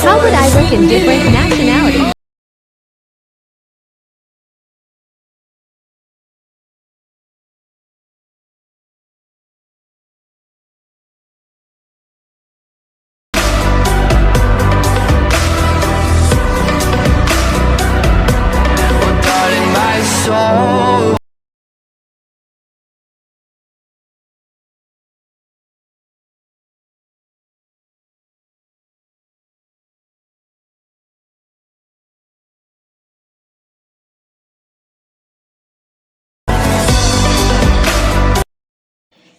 How would I look in different nationalities?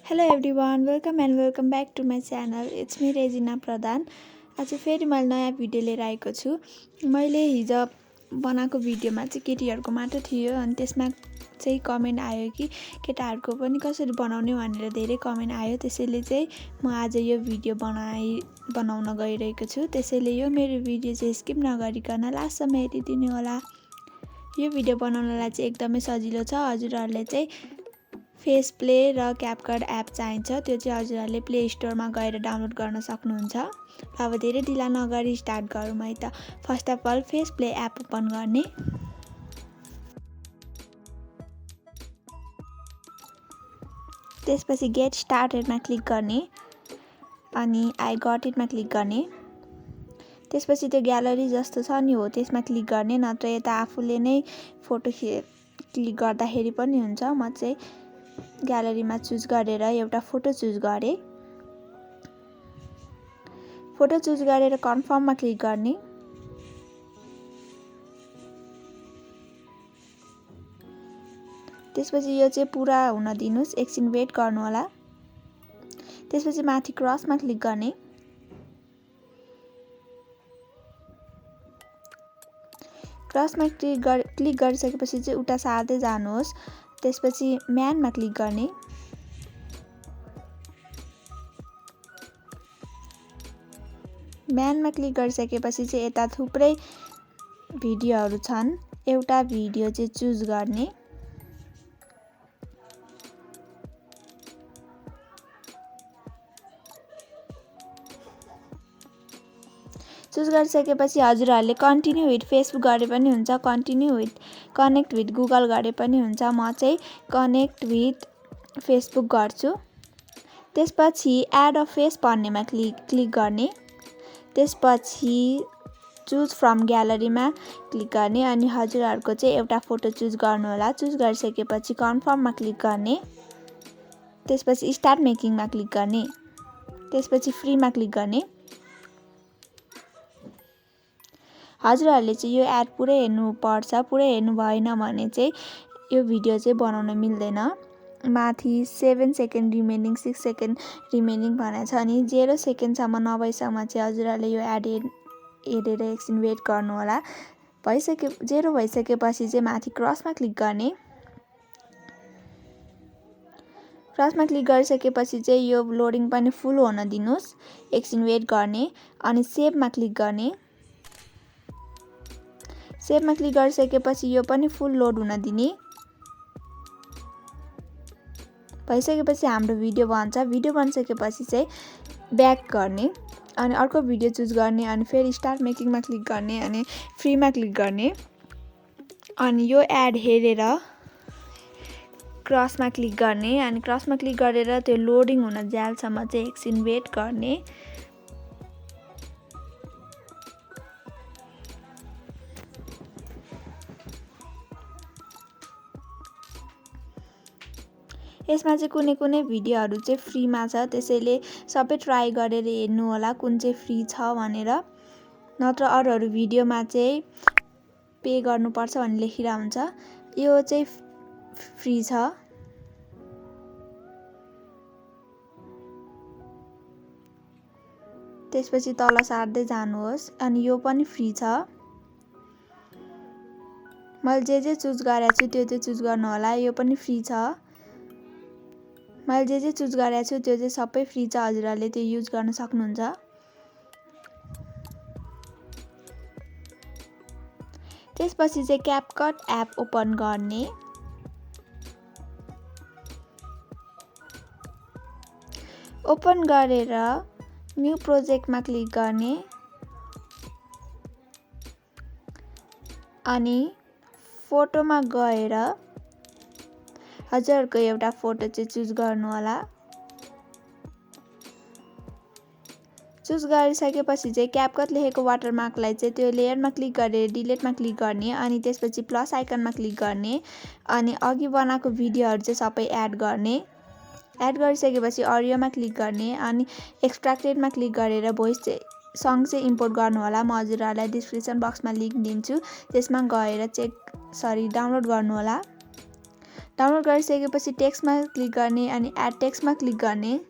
Hello everyone, welcome back to my channel. It's me Regina Pradhan. आज फेरि मैले नयाँ video लिएर आएको छु. मैले हिजो बनाएको भिडियोमा चाहिँ केटीहरुको मात्र थियो अनि त्यसमा चाहिँ कमेन्ट आयो कि केटाहरुको पनि कसरी बनाउने भनेर धेरै कमेन्ट आयो. त्यसैले चाहिँ म आज यो भिडियो बनाउन गइरहेको छु. त्यसैले यो मेरो भिडियो चाहिँ स्किप नगरिकन लास्टसम्म हेरिदिनु होला. यो भिडियो बनाउनलाई चाहिँ एकदमै सजिलो छ. हजुरहरुले चाहिँ फेसप्ले र क्यापकट एप चाहिन्छ. त्यो चाहिँ हजुरहरुले प्ले स्टोरमा गएर डाउनलोड गर्न सक्नुहुन्छ. अब धेरै ढिला नगरी स्टार्ट गरौँ है त. First of all FacePlay app open गर्ने. त्यसपछि गेट स्टार्टेडमा क्लिक गर्ने अनि आई गट इटमा क्लिक गर्ने. त्यसपछि त्यो ग्यालरी जस्तो छ नि हो त्यसमा क्लिक गर्ने, नत्र यता आफूले नै फोटो क्लिक गर्दाखेरि पनि हुन्छ. म चाहिँ ग्यालरीमा चुज गरेर एउटा फोटो चुज गरे. फोटो चुज गरेर कन्फर्ममा क्लिक गर्ने. त्यसपछि यो चाहिँ पुरा हुन दिनुस्, एकछिन वेट गर्नु होला. त्यसपछि माथि क्रसमा क्लिक गर्ने. क्रसमा क्लिक गरिसकेपछि चाहिँ उता सार्दै जानुहोस्. त्यसपछि म्यानमा क्लिक गर्ने. म्यानमा क्लिक गरिसकेपछि चाहिँ यता थुप्रै भिडियोहरू छन्. एउटा भिडियो चाहिँ चुज गर्ने. चुज गरिसकेपछि हजुरहरूले कन्टिन्यू विथ फेसबुक गरे पनि हुन्छ, कनेक्ट विथ गुगल गरे पनि हुन्छ. म चाहिँ कनेक्ट विथ फेसबुक गर्छु. त्यसपछि एड अ फेस भन्नेमा क्लिक गर्ने. त्यसपछि चुज फ्रम ग्यालरीमा क्लिक गर्ने अनि हजुरहरूको चाहिँ एउटा फोटो चुज गर्नु होला. चुज गरिसकेपछि कन्फर्ममा क्लिक गर्ने. त्यसपछि स्टार्ट मेकिङमा क्लिक गर्ने. त्यसपछि फ्रीमा क्लिक गर्ने. हजुरहरूले चाहिँ यो एड पुरै हेर्नुपर्छ. पुरै हेर्नु भएन भने चाहिँ यो भिडियो चाहिँ बनाउन मिल्दैन. माथि 7 सेकेन्ड रिमेनिङ, 6 सेकेन्ड रिमेनिङ भनेको छ अनि 0 सेकेन्डसम्म नभएसम्म चाहिँ हजुरहरूले यो एड हेरेर एकछिन वेट गर्नु होला. 0 भइसकेपछि चाहिँ माथि क्रसमा क्लिक गर्ने. क्रसमा क्लिक गरिसकेपछि चाहिँ यो लोडिङ पनि फुल हुन दिनुस्, एकछिन वेट गर्ने अनि सेभमा क्लिक गर्ने. सेभमा क्लिक गरिसकेपछि यो पनि फुल लोड हुन दिने. भइसकेपछि हाम्रो भिडियो बन्छ. भिडियो बनिसकेपछि चाहिँ ब्याक गर्ने अनि अर्को भिडियो चुज गर्ने अनि फेरि स्टार्ट मेकिङमा क्लिक गर्ने अनि फ्रीमा क्लिक गर्ने अनि यो एड हेरेर क्रसमा क्लिक गर्ने अनि क्रसमा क्लिक गरेर त्यो लोडिङ हुन जालसम्म चाहिँ एकछिन वेट गर्ने. यसमा चाहिँ कुनै भिडियोहरू चाहिँ फ्रीमा छ. त्यसैले सबै ट्राई गरेर हेर्नु होला कुन चाहिँ फ्री छ भनेर. नत्र अरूहरू भिडियोमा चाहिँ पे गर्नुपर्छ भन्ने लेखिरा हुन्छ. यो चाहिँ फ्री छ. त्यसपछि तल सार्दै जानुहोस् अनि यो पनि फ्री छ. मैले जे चुज गरेको छु त्यो चाहिँ चुज गर्नु होला. यो पनि फ्री छ. मैले जे चुज गरेको छु त्यो चाहिँ सबै फ्री छ. हजुरहरूले त्यो युज गर्न सक्नुहुन्छ. त्यसपछि चाहिँ क्यापकट एप ओपन गर्ने. ओपन गरेर न्यू प्रोजेक्टमा क्लिक गर्ने. अनि फोटोमा गएर हजुरहरूको एउटा फोटो चाहिँ चुज गर्नु होला। चुज गरिसकेपछि चाहिँ क्यापकट लेखेको वाटरमार्कलाई चाहिँ त्यो लेयरमा क्लिक गरेर डिलिटमा क्लिक गर्ने अनि त्यसपछि प्लस आइकनमा क्लिक गर्ने अनि अघि बनाएको भिडियोहरू चाहिँ सबै एड गर्ने। एड गरिसकेपछि अडियोमा क्लिक गर्ने अनि एक्सट्र्याक्टेडमा क्लिक गरेर भोइस सङ चाहिँ इम्पोर्ट गर्नु होला। म हजुरहरूलाई डिस्क्रिप्सन बक्समा लिङ्क दिन्छु, त्यसमा गएर डाउनलोड गर्नु होला। डाउनलोड गरिसकेपछि टेक्स्टमा क्लिक गर्ने अनि एड टेक्स्टमा क्लिक गर्ने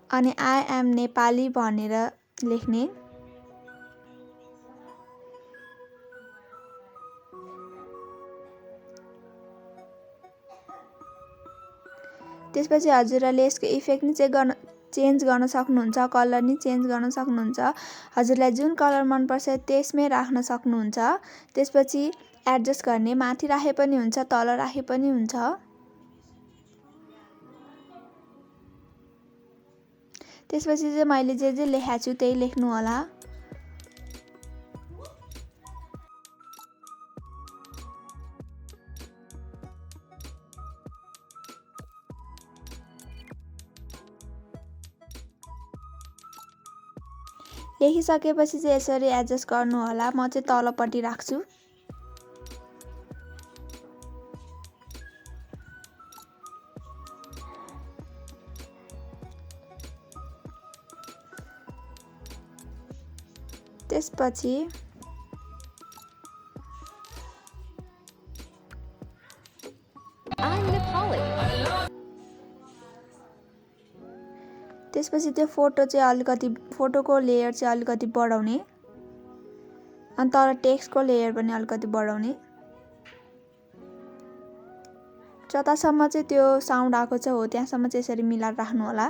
अनि आई एम नेपाली भनेर लेख्ने। त्यसपछि हजुरहरूले यसको इफेक्ट नि चेन्ज गर्न सक्नुहुन्छ, कलर नि चेन्ज गर्न सक्नुहुन्छ। हजुरलाई जुन कलर मनपर्छ त्यसमै राख्न सक्नुहुन्छ। त्यसपछि एडजस्ट गर्ने, माथि राखे पनि हुन्छ, तल राखे पनि हुन्छ। त्यसपछि चाहिँ मैले जे लेखेको छु त्यही लेख्नु होला। लेखिसकेपछि चाहिँ यसरी एडजस्ट गर्नु होला। म चाहिँ तलपट्टि राख्छु। त्यसपछि I'm Nepali. त्यसपछि त्यो फोटोको लेयर चाहिँ अलिकति बढाउने अनि तर टेक्स्टको लेयर पनि अलिकति बढाउने। जतासम्म चाहिँ त्यो साउन्ड आएको छ हो त्यहाँसम्म चाहिँ यसरी मिलाएर राख्नु होला।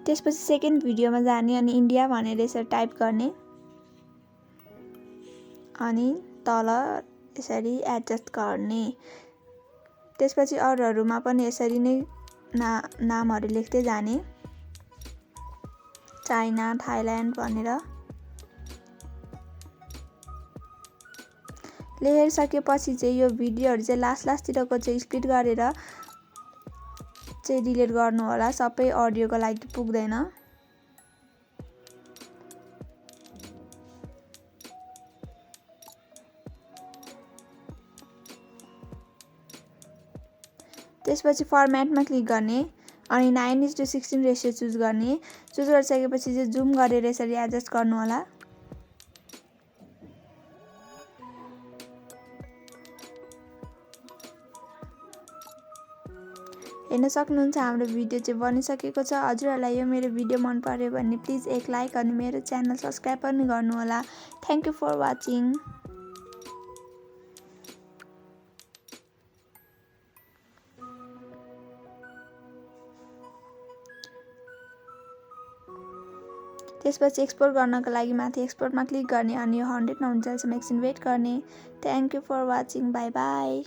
त्यसपछि सेकेन्ड भिडियोमा जाने अनि इन्डिया भनेर यसरी टाइप गर्ने अनि तल यसरी एडजस्ट गर्ने। त्यसपछि अरूहरूमा पनि यसरी नै नामहरू लेख्दै जाने, चाइना, थाइल्यान्ड भनेर। लेखिसकेपछि चाहिँ यो भिडियोहरू चाहिँ लास्टतिरको चाहिँ स्प्लिट गरेर चाहिँ डिलिट गर्नु होला, सबै अडियोको लागि पुग्दैन। त्यसपछि फर्मेटमा क्लिक गर्ने अनि 9:16 रेसियो चुज गर्ने। चुज गरिसकेपछि चाहिँ जुम गरेर यसरी एडजस्ट गर्नु होला। हेर्न सक्नुहुन्छ हाम्रो भिडियो चाहिँ बनिसकेको छ। हजुरहरूलाई यो मेरो भिडियो मन पर्यो भने प्लिज एक लाइक अनि मेरो च्यानल सब्स्क्राइब पनि गर्नु होला। Thank you for watching. त्यसपछि एक्सपोर्ट गर्नको लागि माथि एक्सपोर्टमा क्लिक गर्ने अनि यो 100 नहुन्जेलसम्म एकछिन वेट गर्ने। Thank you for watching. Bye by.